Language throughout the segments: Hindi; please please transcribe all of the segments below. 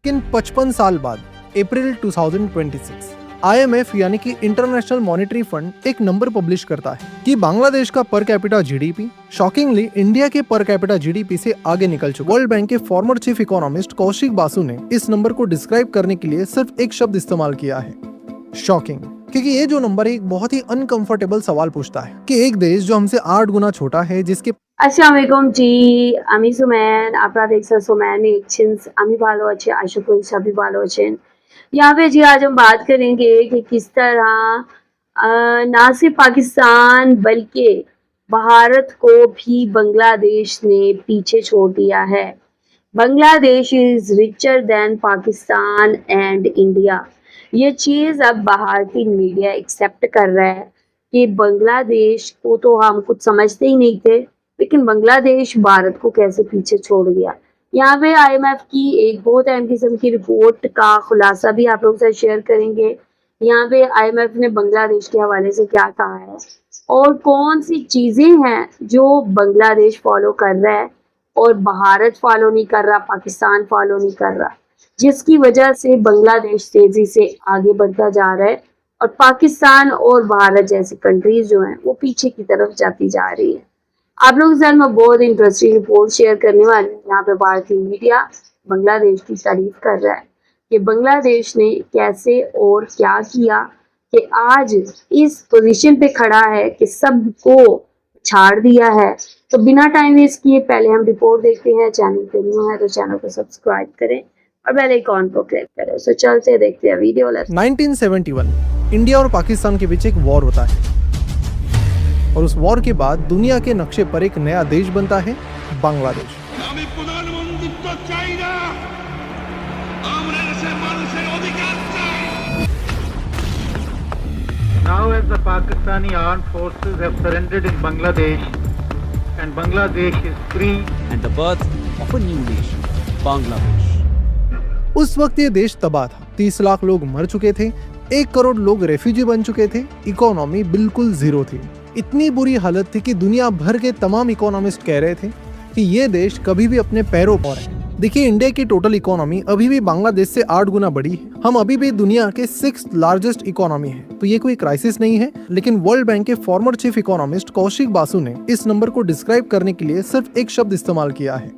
लेकिन 55 साल बाद अप्रैल 2026 IMF यानी कि इंटरनेशनल मॉनेटरी फंड एक नंबर पब्लिश करता है कि बांग्लादेश का per capita GDP shockingly India के पर कैपिटा जीडीपी से आगे निकल चुका। वर्ल्ड बैंक के former chief economist Kaushik Basu ने इस नंबर को डिस्क्राइब करने के लिए सिर्फ एक शब्द इस्तेमाल किया है, शॉकिंग। क्योंकि ये जो नंबर है एक बहुत ही अनकंफर्टेबल सवाल पूछता है कि एक देश जो हमसे 8 गुना छोटा है, जिसके আসসালামু আলাইকুম জি, আমি সুমেন। আপনারা দেখছেন সুমেন রিएक्शंस। আমি ভালো আছি, आशा करी सभी ভালো আছেন। यहाँ पे जी आज हम बात करेंगे कि किस तरह ना सिर्फ पाकिस्तान बल्कि भारत को भी बांग्लादेश ने पीछे छोड़ दिया है। Bangladesh is richer than Pakistan and India. ये चीज़ अब भारतीय मीडिया एक्सेप्ट कर रहा है कि बांग्लादेश को तो हम कुछ समझते ही नहीं थे, लेकिन बांग्लादेश भारत को कैसे पीछे छोड़ गया। यहाँ पे IMF की एक बहुत अहम किस्म की रिपोर्ट का खुलासा भी आप लोगों से शेयर करेंगे। यहाँ पे IMF ने बांग्लादेश के हवाले से क्या कहा है और कौन सी चीज़ें हैं जो बांग्लादेश फॉलो कर रहा है और भारत फॉलो नहीं कर रहा, पाकिस्तान फॉलो नहीं कर रहा, जिसकी वजह से बांग्लादेश तेजी से आगे बढ़ता जा रहा है और पाकिस्तान और भारत जैसी कंट्रीज जो हैं वो पीछे की तरफ जाती जा रही है। आप लोगों के साथ मैं बहुत इंटरेस्टिंग रिपोर्ट शेयर करने वाली हूँ। यहाँ पे भारतीय मीडिया बांग्लादेश की तारीफ कर रहा है कि बांग्लादेश ने कैसे और क्या किया कि आज इस पोजीशन पे खड़ा है कि सबको छाड़ दिया है। तो बिना टाइम वेस्ट किए पहले हम रिपोर्ट देखते हैं। चैनल पे न्यू है तो चैनल को सब्सक्राइब करें और बेल आइकॉन को क्लिक करें। सो चलते देखते हैं वीडियो। 1971 इंडिया और पाकिस्तान के बीच एक वॉर होता है और उस वॉर के बाद दुनिया के नक्शे पर एक नया देश बनता है, Bangladesh. Now as the Pakistani armed forces have surrendered in Bangladesh and Bangladesh is free and the birth of a new nation, Bangladesh. उस वक्त ये देश तबाह था। 30 लाख लोग मर चुके थे, 1 करोड़ लोग रेफ्यूजी बन चुके थे, इकोनॉमी बिल्कुल जीरो थी। इतनी बुरी हालत थी कि दुनिया भर के तमाम इकोनॉमिस्ट कह रहे थे कि ये देश कभी भी अपने पैरों पर है। देखिए, इंडिया की टोटल इकोनॉमी अभी भी बांग्लादेश से 8 गुना बड़ी है। हम अभी भी दुनिया के 6th लार्जेस्ट इकोनॉमी है। तो ये कोई क्राइसिस नहीं है। लेकिन वर्ल्ड बैंक के former chief economist Kaushik Basu ने इस नंबर को डिस्क्राइब करने के लिए सिर्फ एक शब्द इस्तेमाल किया है,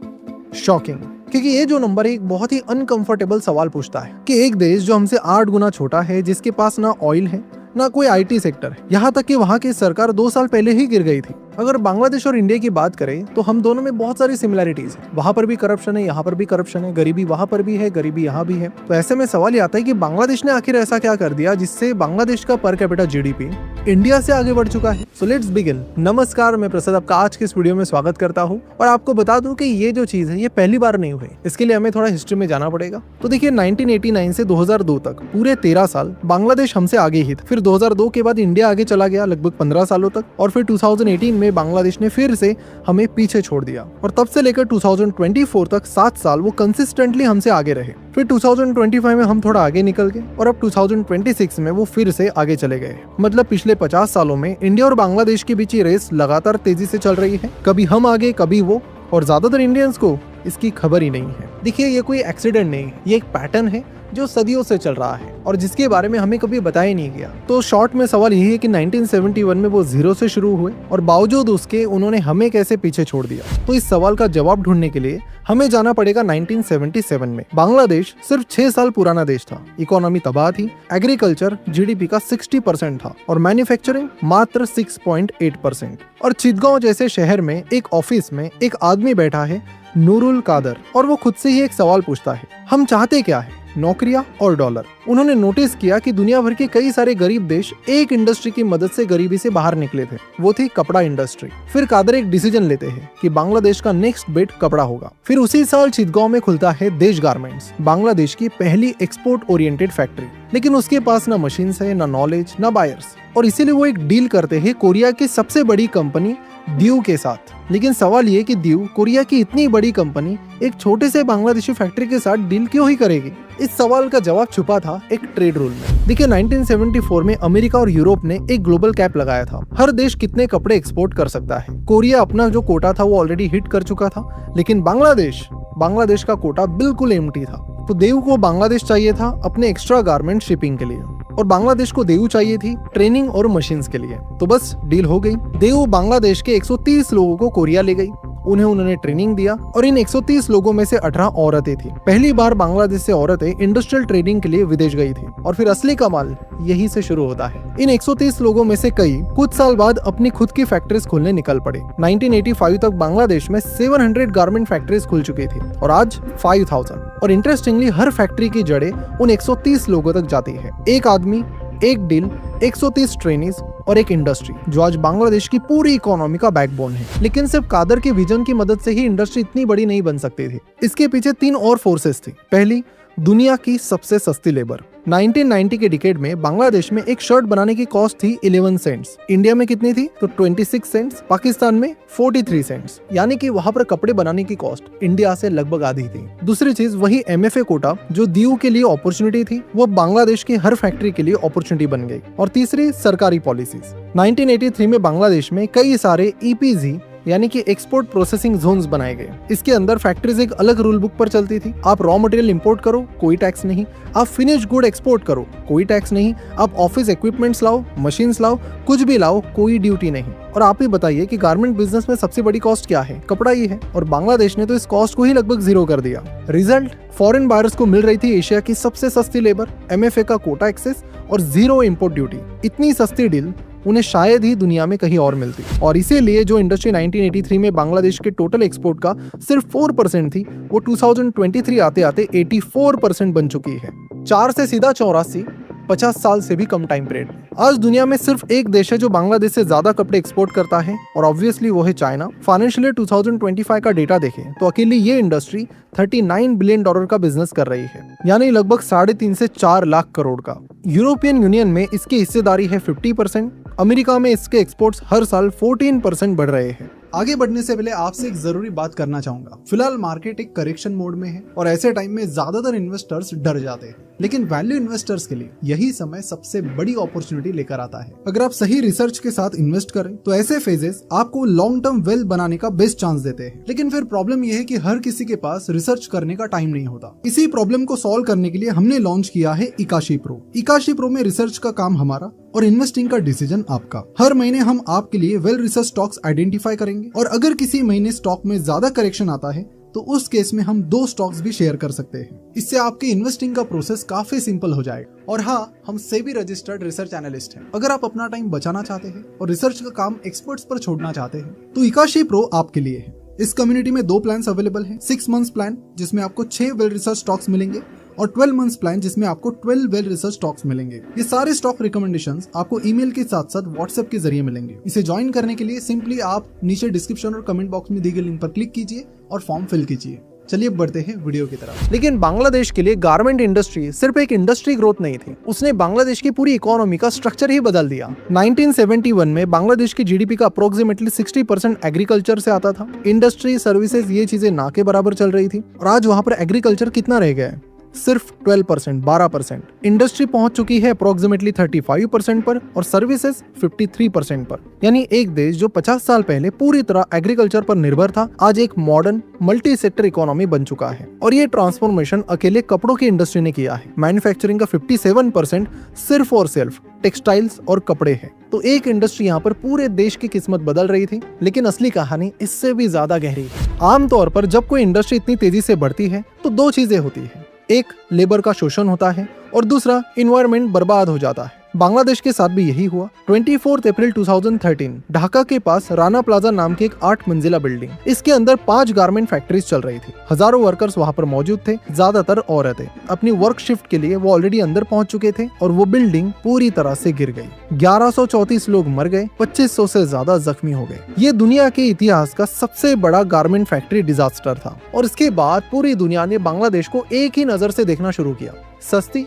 शॉकिंग। क्योंकि ये जो नंबर है एक बहुत ही अनकंफर्टेबल सवाल पूछता है कि एक देश जो हमसे 8 गुना छोटा है, जिसके पास ना ऑयल है ना कोई IT सेक्टर है, यहाँ तक कि वहाँ की सरकार 2 साल पहले ही गिर गई थी। अगर बांग्लादेश और इंडिया की बात करें तो हम दोनों में बहुत सारी सिमिलैरिटीज है। वहाँ पर भी करप्शन है, यहाँ पर भी करप्शन है, गरीबी वहाँ पर भी है, गरीबी यहाँ भी है। तो ऐसे में सवाल ये आता है कि बांग्लादेश ने आखिर ऐसा क्या कर दिया जिससे बांग्लादेश का पर कैपिटा जीडीपी इंडिया से आगे बढ़ चुका है। So let's begin. नमस्कार, मैं प्रसाद आपका आज के इस वीडियो में स्वागत करता हूँ और आपको बता दूं कि ये जो चीज है ये पहली बार नहीं हुई। इसके लिए हमें थोड़ा हिस्ट्री में जाना पड़ेगा। तो देखिए, 1989 से 2002 तक पूरे 13 साल बांग्लादेश हमसे आगे ही था। फिर 2002 के बाद इंडिया आगे चला गया लगभग 15 सालों तक और फिर 2018 में बांग्लादेश ने फिर से हमें पीछे छोड़ दिया और तब से लेकर 2024 तक 7 साल वो कंसिस्टेंटली हमसे आगे रहे। फिर 2025 में हम थोड़ा आगे निकल गए और अब 2026 में वो फिर से आगे चले गए। मतलब पिछले 50 सालों में इंडिया और बांग्लादेश के बीच ये रेस लगातार तेजी से चल रही है। कभी हम आगे कभी वो, और ज्यादातर इंडियंस को इसकी खबर ही नहीं है। देखिए, ये कोई एक्सीडेंट नहीं है, ये एक पैटर्न है जो सदियों से चल रहा है और जिसके बारे में हमें कभी बताया नहीं गया। तो शॉर्ट में सवाल यही है कि 1971 में वो 0 से शुरू हुए और बावजूद उसके उन्होंने हमें कैसे पीछे छोड़ दिया। तो इस सवाल का जवाब ढूंढने के लिए हमें जाना पड़ेगा 1977 में। बांग्लादेश सिर्फ 6 साल पुराना देश था। इकोनॉमी तबाह थी, एग्रीकल्चर जीडीपी का 60% था और मैन्युफैक्चरिंग मात्र 6.8%। और चितगांव जैसे शहर में एक ऑफिस में एक आदमी बैठा है, नूरुल कादर, और वो खुद से ही एक सवाल पूछता है, हम चाहते क्या है, नौकरियां और डॉलर। उन्होंने नोटिस किया कि दुनिया भर के कई सारे गरीब देश एक इंडस्ट्री की मदद से गरीबी से बाहर निकले थे, वो थी कपड़ा इंडस्ट्री। फिर कादर एक डिसीजन लेते हैं कि बांग्लादेश का नेक्स्ट बेट कपड़ा होगा। फिर उसी साल चितगांव में खुलता है देश गारमेंट्स, बांग्लादेश की पहली एक्सपोर्ट ओरिएंटेड फैक्ट्री। लेकिन उसके पास ना मशीन्स है, ना नॉलेज, ना बायर्स, और इसीलिए वो एक डील करते हैं कोरिया की सबसे बड़ी कंपनी दीव के साथ। लेकिन सवाल ये कि दीव, कोरिया की इतनी बड़ी कंपनी, एक छोटे से बांग्लादेशी फैक्ट्री के साथ डील क्यों ही करेगी। इस सवाल का जवाब छुपा था एक ट्रेड रूल में। देखिए 1974 में अमेरिका और यूरोप ने एक ग्लोबल कैप लगाया था, हर देश कितने कपड़े एक्सपोर्ट कर सकता है। कोरिया अपना जो कोटा था वो ऑलरेडी हिट कर चुका था, लेकिन बांग्लादेश का कोटा बिल्कुल एम्प्टी था। तो देव को बांग्लादेश चाहिए था अपने एक्स्ट्रा गारमेंट शिपिंग के लिए, और बांग्लादेश को देव चाहिए थी ट्रेनिंग और मशीन्स के लिए। तो बस डील हो गई। देव बांग्लादेश के 130 लोगों को कोरिया ले गई, उन्होंने ट्रेनिंग दिया, और इन 130 लोगों में से 18 औरतें थी। पहली बार बांग्लादेश से औरतें इंडस्ट्रियल ट्रेनिंग के लिए विदेश गई थी, और फिर असली कमाल यही से शुरू होता है। इन 130 लोगों में से कई कुछ साल बाद अपनी खुद की फैक्ट्रीज खोलने निकल पड़े। 1985 तक बांग्लादेश में 700 गारमेंट फैक्ट्रीज खुल चुकी थी, और आज 5000। और इंटरेस्टिंगली हर फैक्ट्री की जड़ें उन 130 लोगों तक जाती है। एक आदमी, एक डील, 130 ट्रेनीज और एक इंडस्ट्री, जो आज बांग्लादेश की पूरी इकोनॉमी का बैकबोन है। लेकिन सिर्फ कादर के विजन की मदद से ही इंडस्ट्री इतनी बड़ी नहीं बन सकती थी। इसके पीछे 3 और फोर्सेस थी। पहली, दुनिया की सबसे सस्ती लेबर। 1990 के डिकेड में बांग्लादेश में एक शर्ट बनाने की कॉस्ट थी 11 सेंट्स। इंडिया में कितनी थी? तो 26 सेंट्स। पाकिस्तान में 43 सेंट्स। यानी कि वहां पर कपड़े बनाने की कॉस्ट इंडिया से लगभग आधी थी। दूसरी चीज, वही MFA कोटा जो दीव के लिए अपॉर्चुनिटी थी, वो बांग्लादेश की हर फैक्ट्री के लिए अपॉर्चुनिटी बन गई। और तीसरी, सरकारी पॉलिसीज। 1983 में बांग्लादेश में कई सारे EPZ यानी कि एक्सपोर्ट प्रोसेसिंग जोन्स बनाए गए। इसके अंदर फैक्ट्रीज एक अलग रूल बुक पर चलती थी। आप रॉ मटेरियल इंपोर्ट करो, कोई टैक्स नहीं। आप फिनिश गुड एक्सपोर्ट करो, कोई टैक्स नहीं। आप ऑफिस इक्विपमेंट्स लाओ, मशीन्स लाओ, कुछ भी लाओ, कोई ड्यूटी नहीं। और आप ही बताइए कि गारमेंट बिजनेस में सबसे बड़ी कॉस्ट क्या है? कपड़ा ही है। और बांग्लादेश ने तो इस कॉस्ट को ही लगभग 0 कर दिया। रिजल्ट, फॉरेन बायर्स को मिल रही थी एशिया की सबसे सस्ती लेबर, MFA का कोटा एक्सेस और 0 इंपोर्ट ड्यूटी। इतनी सस्ती डील उन्हें शायद ही दुनिया में कहीं और मिलती। और इसीलिए जो इंडस्ट्री 1983 में बांग्लादेश के टोटल एक्सपोर्ट का सिर्फ 4% थी, वो 2023 आते आते 84% बन चुकी है। 4 से सीधा 84, 50 साल से भी कम टाइम पीरियड। आज दुनिया में सिर्फ एक देश है जो बांग्लादेश से ज्यादा कपड़े एक्सपोर्ट करता है, और ऑब्वियसली वो है चाइना। फाइनेंशियल ईयर 2025 का डेटा देखें तो अकेली ये इंडस्ट्री $39 बिलियन का बिजनेस कर रही है, यानी लगभग 3.5 से 4 लाख करोड़ का। यूरोपियन यूनियन में इसकी हिस्सेदारी है 50%। अमेरिका में इसके एक्सपोर्ट्स हर साल 14% बढ़ रहे हैं। आगे बढ़ने से पहले आपसे एक जरूरी बात करना चाहूंगा। फिलहाल मार्केट एक करेक्शन मोड में है, और ऐसे टाइम में ज्यादातर इन्वेस्टर्स डर जाते हैं, लेकिन वैल्यू इन्वेस्टर्स के लिए यही समय सबसे बड़ी अपॉर्चुनिटी लेकर आता है। अगर आप सही रिसर्च के साथ इन्वेस्ट करें तो ऐसे फेजेस आपको लॉन्ग टर्म वेल्थ बनाने का बेस्ट चांस देते हैं। लेकिन फिर प्रॉब्लम यह है कि हर किसी के पास रिसर्च करने का टाइम नहीं होता। इसी प्रॉब्लम को सॉल्व करने के लिए हमने लॉन्च किया है इकाशी प्रो। इकाशी प्रो में रिसर्च का काम हमारा और इन्वेस्टिंग का डिसीजन आपका। हर महीने हम आपके लिए वेल रिसर्च स्टॉक्स आइडेंटिफाई करेंगे, और अगर किसी महीने स्टॉक में ज्यादा करेक्शन आता है तो उस केस में हम 2 स्टॉक्स भी शेयर कर सकते हैं। इससे आपके इन्वेस्टिंग का प्रोसेस काफी सिंपल हो जाएगा। और हाँ, हम सेबी रजिस्टर्ड रिसर्च एनालिस्ट हैं। अगर आप अपना टाइम बचाना चाहते हैं और रिसर्च का काम एक्सपर्ट्स पर छोड़ना चाहते हैं तो इकाशी प्रो आपके लिए है। इस कम्युनिटी में 2 प्लान्स अवेलेबल हैं। 6 मंथ्स प्लान जिसमें आपको 6 वेल रिसर्च स्टॉक्स मिलेंगे, और 12 मंथ्स प्लान जिसमें आपको 12 वेल रिसर्च स्टॉक्स मिलेंगे। ये सारे स्टॉक रिकमेंडेशंस आपको ईमेल के साथ साथ व्हाट्सएप के जरिए मिलेंगे। इसे ज्वाइन करने के लिए सिंपली आप नीचे डिस्क्रिप्शन और कमेंट बॉक्स में दी गई लिंक पर क्लिक कीजिए और फॉर्म फिल कीजिए। चलिए बढ़ते हैं वीडियो की तरफ। लेकिन बांग्लादेश के लिए गारमेंट इंडस्ट्री सिर्फ एक इंडस्ट्री ग्रोथ नहीं थी, उसने बांग्लादेश की पूरी इकोनॉमी का स्ट्रक्चर ही बदल दिया। 1971 में बांग्लादेश की GDP का अप्रोक्सीमेटली 60% एग्रीकल्चर से आता था। इंडस्ट्री, सर्विसेज, ये चीजें ना के बराबर चल रही थी। और आज वहां पर एग्रीकल्चर कितना रह गया है? सिर्फ 12%, 12%। इंडस्ट्री पहुंच चुकी है अप्रोक्सीमेटली 35% पर, और सर्विसेज 53% पर। यानी एक देश जो 50 साल पहले पूरी तरह एग्रीकल्चर पर निर्भर था, आज एक मॉडर्न मल्टी सेक्टर इकोनॉमी बन चुका है। और ये ट्रांसफॉर्मेशन अकेले कपड़ों की इंडस्ट्री ने किया है। मैन्युफैक्चरिंग का 57% सिर्फ और सिर्फ टेक्सटाइल्स और कपड़े हैं। तो एक इंडस्ट्री यहाँ पर पूरे देश की किस्मत बदल रही थी। लेकिन असली कहानी इससे भी ज्यादा गहरी है। आमतौर पर जब कोई इंडस्ट्री इतनी तेजी से बढ़ती है तो 2 चीजें होती है। एक, लेबर का शोषण होता है, और दूसरा, इन्वायरमेंट बर्बाद हो जाता है। बांग्लादेश के साथ भी यही हुआ। 24 अप्रैल 2013 ढाका के पास राना प्लाजा नाम की एक 8 मंजिला बिल्डिंग, इसके अंदर 5 गारमेंट फैक्ट्रीज चल रही थी। हजारों वर्कर्स वहां पर मौजूद थे, ज्यादातर औरतें। अपनी वर्क शिफ्ट के लिए वो ऑलरेडी अंदर पहुंच चुके थे, और वो बिल्डिंग पूरी तरह से गिर गई। 1134 लोग मर गए, 2500 से ज्यादा जख्मी हो गए। ये दुनिया के इतिहास का सबसे बड़ा गारमेंट फैक्ट्री डिजास्टर था। और इसके बाद पूरी दुनिया ने बांग्लादेश को एक ही नजर से देखना शुरू किया। सस्ती,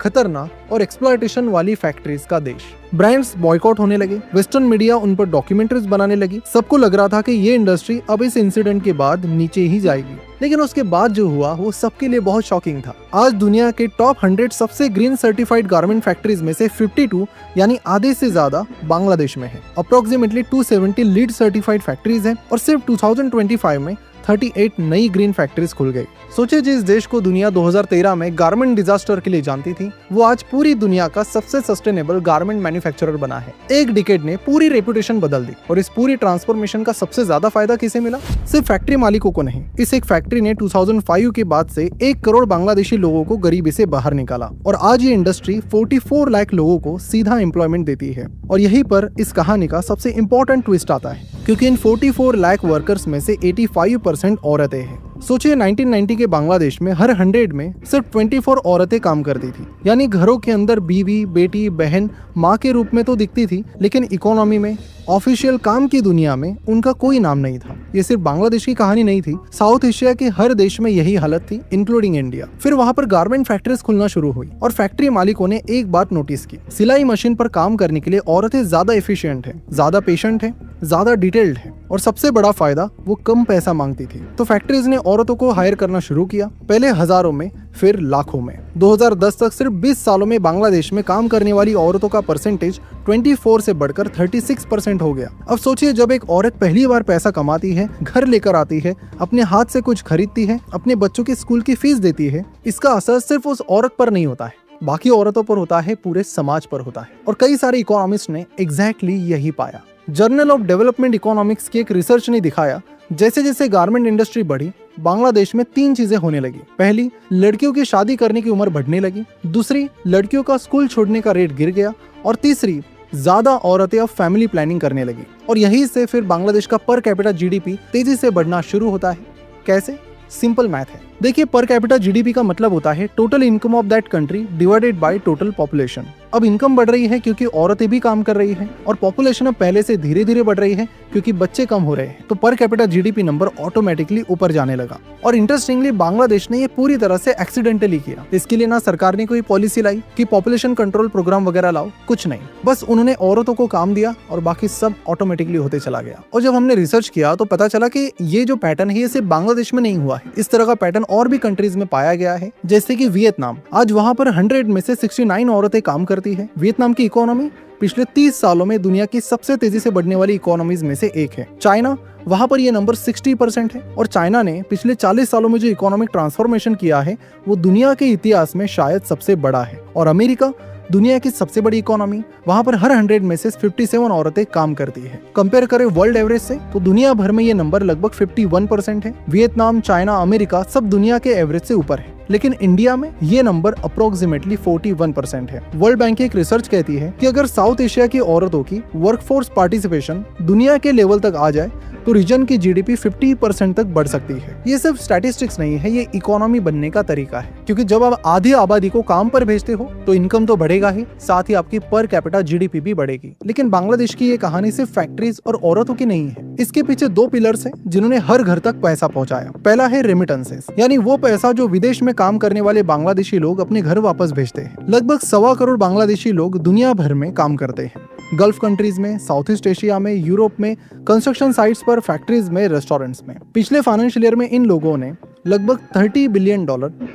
खतरनाक और एक्सप्लॉयटेशन वाली फैक्ट्रीज का देश। ब्रांड्स बॉयकॉट होने लगे, वेस्टर्न मीडिया उन पर डॉक्यूमेंट्रीज बनाने लगी। सबको लग रहा था कि ये इंडस्ट्री अब इस इंसिडेंट के बाद नीचे ही जाएगी, लेकिन उसके बाद जो हुआ वो सबके लिए बहुत शॉकिंग था। आज दुनिया के टॉप 100 सबसे ग्रीन सर्टिफाइड गारमेंट फैक्ट्रीज में से 52 यानी आधे से ज्यादा बांग्लादेश में है। अप्रोक्सीमेटली 270 लीड सर्टिफाइड फैक्ट्रीज हैं और सिर्फ 2025 में 38 नई ग्रीन फैक्ट्रीज खुल गई। सोचे जिस देश को दुनिया 2013 में गारमेंट डिजास्टर के लिए जानती थी, वो आज पूरी दुनिया का सबसे सस्टेनेबल गारमेंट मैन्युफैक्चरर बना है। एक डिकेड ने पूरी रेपुटेशन बदल दी और इस पूरी ट्रांसफॉर्मेशन का सबसे ज्यादा फायदा किसे मिला? सिर्फ फैक्ट्री मालिकों को नहीं, इस एक फैक्ट्री ने 2005 के बाद से 1 करोड़ बांग्लादेशी लोगों को गरीबी से बाहर निकाला और आज ये इंडस्ट्री 44 लाख लोगों को सीधा एम्प्लॉयमेंट देती है। और यहीं पर इस कहानी का सबसे इंपॉर्टेंट ट्विस्ट आता है, क्योंकि इन 44 लाख वर्कर्स में से 85% औरतें हैं। सोचिए 1990 के बांग्लादेश में हर 100 में सिर्फ 24 औरतें काम करती थी, यानी घरों के अंदर बीवी, बेटी, बहन, माँ के रूप में तो दिखती थी, लेकिन इकोनॉमी में, ऑफिशियल काम की दुनिया में उनका कोई नाम नहीं था। ये सिर्फ बांग्लादेश की कहानी नहीं थी, साउथ एशिया के हर देश में यही हालत थी, इंक्लूडिंग इंडिया। फिर वहाँ पर गारमेंट फैक्ट्रीज खुलना शुरू हुई और फैक्ट्री मालिकों ने एक बात नोटिस की, सिलाई मशीन पर काम करने के लिए औरतें ज्यादा एफिशिएंट है, ज्यादा पेशेंट है, ज्यादा डिटेल्ड है और सबसे बड़ा फायदा वो कम पैसा मांगती थी। तो फैक्ट्रीज ने औरतों को हायर करना शुरू किया, पहले हजारों में, फिर लाखों में। 2010 तक सिर्फ 20 सालों में बांग्लादेश में काम करने वाली औरतों का परसेंटेज 24 से बढ़कर 36% हो गया। अब सोचिए, जब एक औरत पहली बार पैसा कमाती है, घर लेकर आती है, अपने हाथ से कुछ खरीदती है, अपने बच्चों की स्कूल की फीस देती है, इसका असर सिर्फ उस औरत पर नहीं होता है, बाकी औरतों पर होता है, पूरे समाज पर होता है। और कई सारे इकोनॉमिस्ट ने एग्जैक्टली यही पाया। जर्नल ऑफ डेवलपमेंट इकोनॉमिक्स की एक रिसर्च ने दिखाया, जैसे जैसे गारमेंट इंडस्ट्री बढ़ी, बांग्लादेश में 3 चीजें होने लगी। पहली, लड़कियों की शादी करने की उम्र बढ़ने लगी। दूसरी, लड़कियों का स्कूल छोड़ने का रेट गिर गया। और तीसरी, ज्यादा औरतें अब फैमिली प्लानिंग करने लगी। और यहीं से फिर बांग्लादेश का पर कैपिटा जीडीपी तेजी से बढ़ना शुरू होता है। कैसे? सिंपल मैथ है। देखिए, पर कैपिटा जीडीपी का मतलब होता है total income of that country divided by total population. अब इनकम बढ़ रही है क्योंकि औरतें भी काम कर रही हैं और पॉपुलेशन अब पहले से धीरे धीरे बढ़ रही है क्योंकि बच्चे कम हो रहे हैं, तो per capita GDP number automatically ऊपर जाने लगा। और इंटरेस्टिंगली बांग्लादेश ने ये पूरी तरह से एक्सीडेंटली किया। इसके लिए ना सरकार ने कोई पॉलिसी लाई कि पॉपुलेशन कंट्रोल प्रोग्राम वगैरह लाओ, कुछ नहीं, बस उन्होंने औरतों को काम दिया और बाकी सब ऑटोमेटिकली होते चला गया। और जब हमने रिसर्च किया तो पता चला कि ये जो पैटर्न है ये सिर्फ बांग्लादेश में नहीं हुआ है, इस तरह का पैटर्न और भी कंट्रीज में पाया गया है, जैसे कि वियतनाम। आज वहाँ पर 100 में से 69 औरतें काम करती है। वियतनाम की इकोनॉमी पिछले 30 सालों में दुनिया की सबसे तेजी से बढ़ने वाली इकोनॉमीज में से एक है। चाइना, वहां पर ये नंबर 60% है और चाइना ने पिछले 40 सालों में जो इकोनॉमिक ट्रांसफॉर्मेशन किया है वो दुनिया के इतिहास में शायद सबसे बड़ा है। और अमेरिका, दुनिया की सबसे बड़ी इकोनॉमी, वहां पर हर 100 में से 57 औरतें काम करती है। कंपेयर करें वर्ल्ड एवरेज से तो दुनिया भर में ये नंबर लगभग 51% है। वियतनाम, चाइना, अमेरिका सब दुनिया के एवरेज से ऊपर है, लेकिन इंडिया में ये नंबर अप्रोक्सीमेटली 41% है। वर्ल्ड बैंक की एक रिसर्च कहती है कि अगर साउथ एशिया की औरतों की वर्कफोर्स पार्टिसिपेशन दुनिया के लेवल तक आ जाए तो रीजन की जीडीपी 50% तक बढ़ सकती है। ये सिर्फ स्टैटिस्टिक्स नहीं है, ये इकोनॉमी बनने का तरीका है, क्योंकि जब आप आधी आबादी को काम पर भेजते हो तो इनकम तो बढ़ेगा ही, साथ ही आपकी पर कैपिटा जीडीपी भी बढ़ेगी। लेकिन बांग्लादेश की ये कहानी सिर्फ फैक्ट्रीज और औरतों की नहीं है। इसके पीछे 2 पिलर्स हैं जिन्होंने हर घर तक पैसा पहुंचाया। पहला है रेमिटेंसेस, यानी वो पैसा जो विदेश में काम करने वाले बांग्लादेशी लोग अपने घर वापस भेजते हैं। लगभग 1.25 करोड़ बांग्लादेशी लोग दुनिया भर में काम करते हैं, गल्फ कंट्रीज में, साउथ ईस्ट एशिया में, यूरोप में, कंस्ट्रक्शन साइट्स पर, फैक्ट्रीज में, रेस्टोरेंट्स में। पिछले फाइनेंशियल ईयर में इन लोगों ने लगभग $30 बिलियन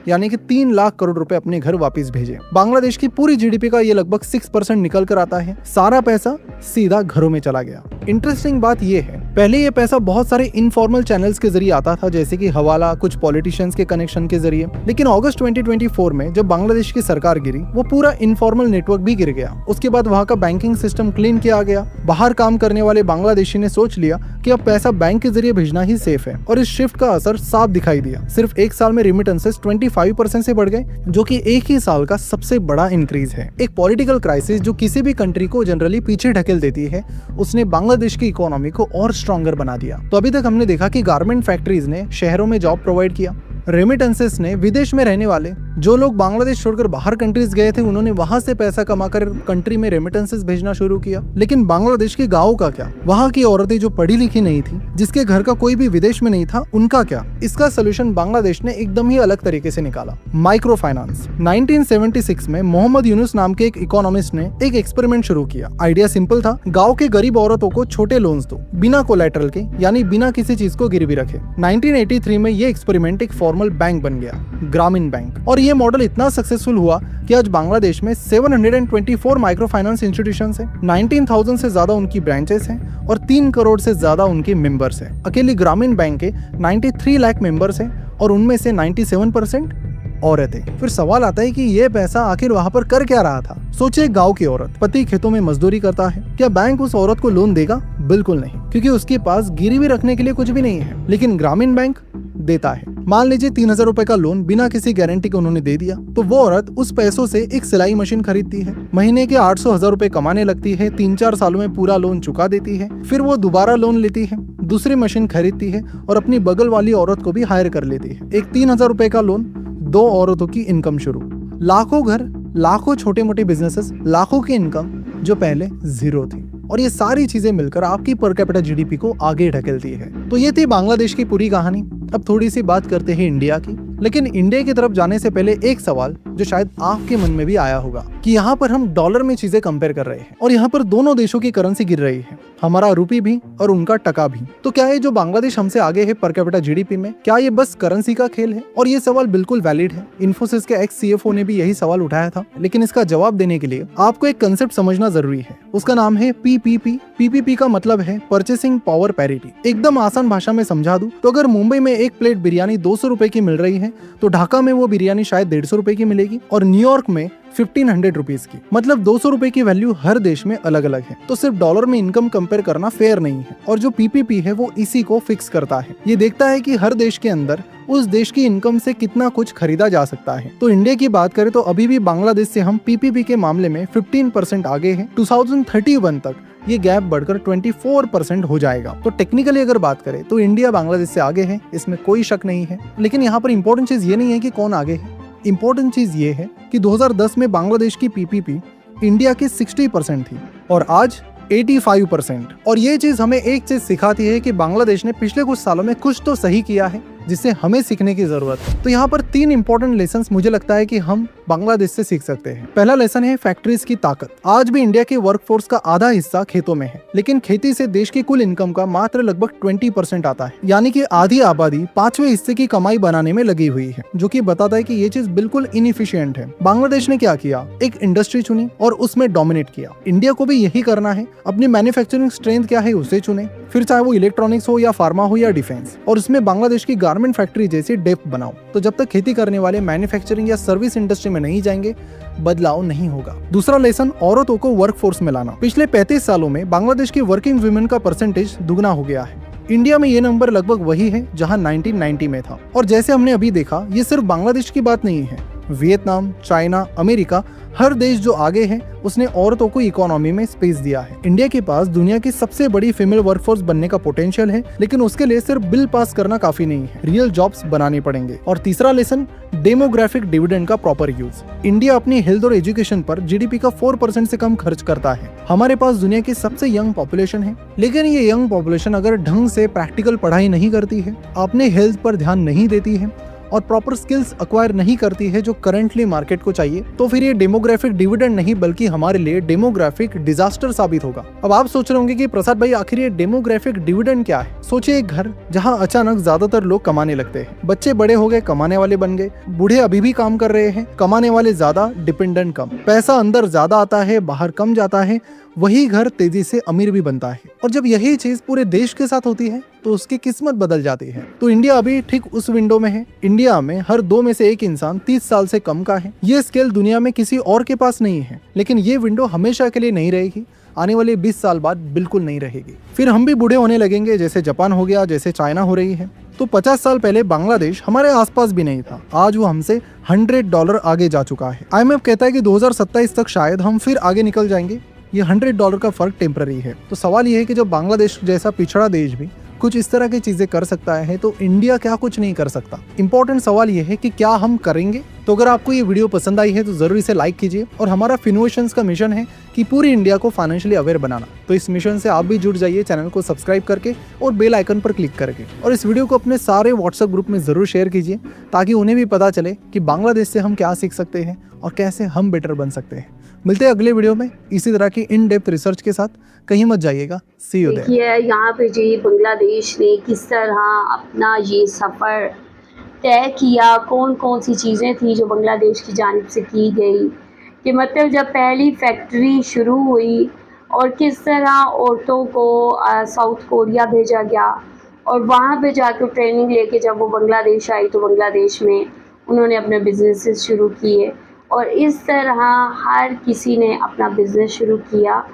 यानी कि 3 लाख करोड़ रुपए अपने घर वापस भेजे। बांग्लादेश की पूरी जीडीपी का ये लगभग 6% निकल कर आता है। सारा पैसा सीधा घरों में चला गया। इंटरेस्टिंग बात ये है, पहले ये पैसा बहुत सारे इनफॉर्मल चैनल्स के जरिए आता था, जैसे कि हवाला, कुछ पॉलिटिशियंस के कनेक्शन के जरिए। लेकिन अगस्त 2024 में जब बांग्लादेश की सरकार गिरी, वो पूरा इनफॉर्मल नेटवर्क भी गिर गया। उसके बाद वहाँ का बैंकिंग सिस्टम क्लीन किया गया। बाहर काम करने वाले बांग्लादेशी ने सोच लिया कि अब पैसा बैंक के जरिए भेजना ही सेफ है, और इस शिफ्ट का असर साफ दिखाई दिया। सिर्फ 1 साल में रिमिटेंसेस 25% से बढ़ गए, जो कि एक ही साल का सबसे बड़ा इंक्रीज है। एक पॉलिटिकल क्राइसिस जो किसी भी कंट्री को जनरली पीछे ढकेल देती है, उसने बांग्लादेश की इकोनॉमी को और स्ट्रॉन्गर बना दिया। तो अभी तक हमने देखा कि गारमेंट फैक्ट्रीज ने शहरों में जॉब प्रोवाइड किया, रेमिटेंसेस ने विदेश में रहने वाले जो लोग बांग्लादेश छोड़कर बाहर कंट्रीज गए थे, उन्होंने वहां से पैसा कमाकर कंट्री में रेमिटेंसेस भेजना शुरू किया। लेकिन बांग्लादेश के गाँव का क्या, वहां की औरतें जो पढ़ी लिखी नहीं थी, जिसके घर का कोई भी विदेश में नहीं था, उनका क्या? इसका सोल्यूशन बांग्लादेश ने एकदम ही अलग तरीके से निकाला, माइक्रो फाइनेंस। 1976 में मोहम्मद यूनुस नाम के एक इकोनॉमिस्ट ने एक एक्सपेरिमेंट शुरू किया। आइडिया सिंपल था, गाँव के गरीब औरतों को छोटे लोन्स दो, बिना कोलैटरल के, यानी बिना किसी चीज को गिरवी रखे। 1983 में ये एक्सपेरिमेंट एक फॉर्मल बैंक बन गया, ग्रामीण बैंक। और ये मॉडल इतना सक्सेसफुल हुआ कि आज बांग्लादेश में 724 माइक्रो फाइनेंस इंस्टीट्यूशंस हैं, 19,000 से ज्यादा उनकी ब्रांचेस हैं और 3 करोड़ से ज्यादा उनके मेंबर्स हैं। अकेली ग्रामीण बैंक के 93 लाख मेंबर्स हैं और उनमें से 97% औरतें। फिर सवाल आता है कि ये पैसा आखिर वहां पर कर क्या रहा था? सोचिए, गांव की औरत, पति खेतों में मजदूरी करता है, क्या बैंक उस औरत को लोन देगा? बिल्कुल नहीं, क्योंकि उसके पास गिरवी रखने के लिए कुछ भी नहीं है। लेकिन ग्रामीण बैंक देता है। मान लीजिए 3,000 रुपए का लोन बिना किसी गारंटी के उन्होंने दे दिया, तो वो औरत उस पैसों से एक सिलाई मशीन खरीदती है, महीने के 800,000 रुपए कमाने लगती है, 3-4 सालों में पूरा लोन चुका देती है। फिर वो दोबारा लोन लेती है, दूसरी मशीन खरीदती है और अपनी बगल वाली औरत को भी हायर कर लेती है। एक 3,000 रुपए का लोन, 2 औरतों की इनकम शुरू, लाखों घर, लाखों छोटे मोटे बिजनेसेस, लाखों की इनकम जो पहले जीरो थी। और ये सारी चीजें मिलकर आपकी पर कैपिटा जीडीपी को आगे ढकेलती है। तो ये थी बांग्लादेश की पूरी कहानी। अब थोड़ी सी बात करते हैं इंडिया की। लेकिन इंडिया की तरफ जाने से पहले एक सवाल जो शायद आपके मन में भी आया होगा कि यहाँ पर हम डॉलर में चीजें कंपेयर कर रहे हैं और यहाँ पर दोनों देशों की करेंसी गिर रही है, हमारा रूपी भी और उनका टका भी। तो क्या ये जो बांग्लादेश हमसे आगे है पर कैपिटा जीडीपी में, क्या ये बस करेंसी का खेल है? और ये सवाल बिल्कुल वैलिड है। इन्फोसिस के एक्स सीएफओ ने भी यही सवाल उठाया था। लेकिन इसका जवाब देने के लिए आपको एक कंसेप्ट समझना जरूरी है। उसका नाम है पीपीपी। पीपीपी का मतलब है परचेसिंग पावर पैरिटी। एकदम आसान भाषा में समझा दूं तो अगर मुंबई में एक प्लेट बिरयानी 200 रुपए की मिल रही है, तो ढाका में वो बिरयानी शायद 150 रुपए की मिलेगी और न्यूयॉर्क में 1500 रुपीज की। मतलब 200 रुपए की वैल्यू हर देश में अलग अलग है। तो सिर्फ डॉलर में इनकम कंपेयर करना फेयर नहीं है। और जो पीपीपी है वो इसी को फिक्स करता है। ये देखता है कि हर देश के अंदर उस देश की इनकम से कितना कुछ खरीदा जा सकता है। तो इंडिया की बात करें तो अभी भी बांग्लादेश से हम पीपीपी के मामले में 15% आगे हैं। 2031 तक ये गैप बढ़कर 24% हो जाएगा। तो टेक्निकली अगर बात करें तो इंडिया बांग्लादेश से आगे है, इसमें कोई शक नहीं है। लेकिन यहाँ पर इंपॉर्टेंट चीज ये नहीं है कि कौन आगे है। इंपॉर्टेंट चीज ये है कि 2010 में बांग्लादेश की पीपीपी इंडिया की 60% थी और आज 85%। और ये चीज हमें एक चीज सिखाती है कि बांग्लादेश ने पिछले कुछ सालों में कुछ तो सही किया है जिससे हमें सीखने की जरूरत है। तो यहाँ पर 3 इंपॉर्टेंट लेसन्स मुझे लगता है कि हम बांग्लादेश से सीख सकते हैं। पहला लेसन है फैक्ट्रीज की ताकत। आज भी इंडिया के वर्कफोर्स का आधा हिस्सा खेतों में है, लेकिन खेती से देश की कुल इनकम का मात्र लगभग 20% आता है। यानी कि आधी आबादी 5वें हिस्से की कमाई बनाने में लगी हुई है, जो कि बताता है कि ये चीज बिल्कुल इनएफिशिएंट है। बांग्लादेश ने क्या किया, एक इंडस्ट्री चुनी और उसमें डोमिनेट किया। इंडिया को भी यही करना है। अपनी मैन्युफैक्चरिंग स्ट्रेंथ क्या है उसे चुने, फिर चाहे वो इलेक्ट्रॉनिक्स हो या फार्मा हो या डिफेंस, और उसमें बांग्लादेश की गारमेंट फैक्ट्री जैसी डेप्थ बनाओ। तो जब तक खेती करने वाले मैन्युफैक्चरिंग या सर्विस इंडस्ट्री में नहीं जाएंगे, बदलाव नहीं होगा। दूसरा लेसन, औरतों को वर्कफोर्स में लाना। पिछले 35 सालों में बांग्लादेश की वर्किंग वुमेन का परसेंटेज दुगना हो गया है। इंडिया में ये नंबर लगभग वही है जहां 1990 में था। और जैसे हमने अभी देखा, ये सिर्फ बांग्लादेश की बात नहीं है। वियतनाम, चाइना, अमेरिका, हर देश जो आगे है उसने औरतों को इकोनॉमी में स्पेस दिया है। इंडिया के पास दुनिया की सबसे बड़ी फीमेल वर्कफोर्स बनने का पोटेंशियल है, लेकिन उसके लिए सिर्फ बिल पास करना काफी नहीं है, रियल जॉब्स बनाने पड़ेंगे। और तीसरा लेसन, डेमोग्राफिक डिविडेंड का प्रॉपर यूज। इंडिया अपनी हेल्थ और एजुकेशन पर जीडीपी का 4% से कम खर्च करता है। हमारे पास दुनिया की सबसे यंग पॉपुलेशन है, लेकिन ये यंग पॉपुलेशन अगर ढंग से प्रैक्टिकल पढ़ाई नहीं करती है, अपने हेल्थ पर ध्यान नहीं देती है और प्रॉपर स्किल्स अक्वायर नहीं करती है जो करंटली मार्केट को चाहिए, तो फिर ये डेमोग्राफिक डिविडेंड नहीं बल्कि हमारे लिए डेमोग्राफिक डिजास्टर साबित होगा। अब आप सोच रहे होंगे कि प्रसाद भाई आखिर ये डेमोग्राफिक डिविडेंड क्या है। सोचिए, एक घर जहां अचानक ज्यादातर लोग कमाने लगते हैं, बच्चे बड़े हो गए, कमाने वाले बन गए, बूढ़े अभी भी काम कर रहे हैं, कमाने वाले ज्यादा, डिपेंडेंट कम, पैसा अंदर ज्यादा आता है, बाहर कम जाता है, वही घर तेजी से अमीर भी बनता है। और जब यही चीज पूरे देश के साथ होती है तो उसकी किस्मत बदल जाती है। तो इंडिया अभी ठीक उस विंडो में है। इंडिया में हर 2 में से 1 इंसान 30 साल से कम का है। ये स्केल दुनिया में किसी और के पास नहीं है, लेकिन ये विंडो हमेशा के लिए नहीं रहेगी। आने वाले 20 साल बाद बिल्कुल नहीं रहेगी। फिर हम भी बूढ़े होने लगेंगे, जैसे जापान हो गया, जैसे चाइना हो रही है। तो 50 साल पहले बांग्लादेश हमारे आसपास भी नहीं था, आज वो हमसे $100 आगे जा चुका है। IMF कहता है कि 2027 तक शायद हम फिर आगे निकल जाएंगे। ये $100 का फर्क टेम्पररी है। तो सवाल ये है कि जब बांग्लादेश जैसा पिछड़ा देश भी कुछ इस तरह की चीजें कर सकता है तो इंडिया क्या कुछ नहीं कर सकता। इंपॉर्टेंट सवाल यह है कि क्या हम करेंगे। तो अगर आपको ये वीडियो पसंद आई है तो जरूर इसे लाइक कीजिए। और हमारा फिनोवेशंस का मिशन है कि पूरी इंडिया को फाइनेंशियली अवेयर बनाना, तो इस मिशन से आप भी जुड़ जाइए चैनल को सब्सक्राइब करके और बेल आइकन पर क्लिक करके। और इस वीडियो को अपने सारे व्हाट्सएप ग्रुप में जरूर शेयर कीजिए ताकि उन्हें भी पता चले कि बांग्लादेश से हम क्या सीख सकते हैं और कैसे हम बेटर बन सकते हैं। मिलते हैं अगले वीडियो में इसी तरह की इन डेप्थ रिसर्च के साथ। कहीं मत जाइएगा। सी यू देयर। देखिए यहाँ पे जी बांग्लादेश ने किस तरह अपना ये सफ़र तय किया, कौन कौन सी चीज़ें थी जो बांग्लादेश की जानिब से की गई, कि मतलब जब पहली फैक्ट्री शुरू हुई और किस तरह औरतों को साउथ कोरिया भेजा गया और वहाँ पे जाकर ट्रेनिंग लेके जब वो बांग्लादेश आई तो बांग्लादेश में उन्होंने अपने बिजनेसेस शुरू किए और इस तरह हर किसी ने अपना बिज़नेस शुरू किया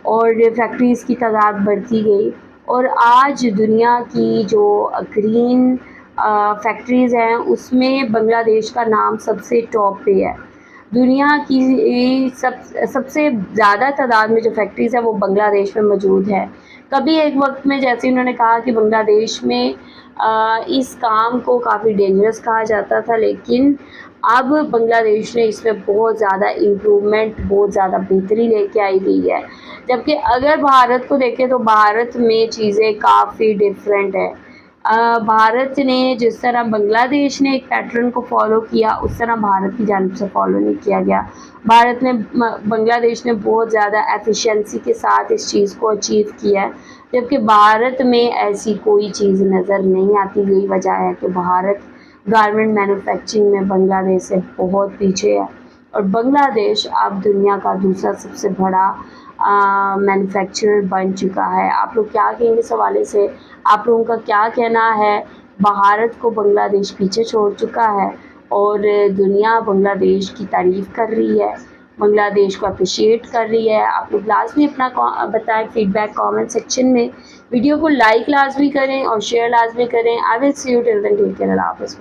और फैक्ट्रीज़ की तादाद बढ़ती गई और आज दुनिया की जो ग्रीन फैक्ट्रीज़ हैं उसमें बांग्लादेश का नाम सबसे टॉप पे है। दुनिया की सबसे ज़्यादा तादाद में जो फैक्ट्रीज़ है वो बांग्लादेश में मौजूद है। कभी एक वक्त में जैसे उन्होंने कहा कि बांग्लादेश में इस काम को काफ़ी डेंजरस कहा जाता था, लेकिन अब बांग्लादेश ने इसमें बहुत ज़्यादा इम्प्रूवमेंट, बहुत ज़्यादा बेहतरी लेके आई गई है। जबकि अगर भारत को देखें तो भारत में चीज़ें काफ़ी डिफरेंट है। भारत ने जिस तरह बांग्लादेश ने एक पैटर्न को फॉलो किया उस तरह भारत की जानिब से फॉलो नहीं किया गया। बांग्लादेश ने बहुत ज़्यादा एफिशिएंसी के साथ इस चीज़ को अचीव किया है, जबकि भारत में ऐसी कोई चीज़ नज़र नहीं आती। यही वजह है कि भारत गारमेंट मैन्युफैक्चरिंग में बांग्लादेश से बहुत पीछे है और बांग्लादेश अब दुनिया का दूसरा सबसे बड़ा मैन्युफैक्चरर बन चुका है। आप लोग क्या कहेंगे इस हवाले से? आप लोगों का क्या कहना है? भारत को बांग्लादेश पीछे छोड़ चुका है और दुनिया बांग्लादेश की तारीफ़ कर रही है, बांग्लादेश को अप्रिशिएट कर रही है। आप लोग लाजमी अपना बताएं फीडबैक कमेंट सेक्शन में। वीडियो को लाइक लाजमी करें और शेयर लाजमी करें। I will see you till then, take care, अल्लाह हाफ़िज़।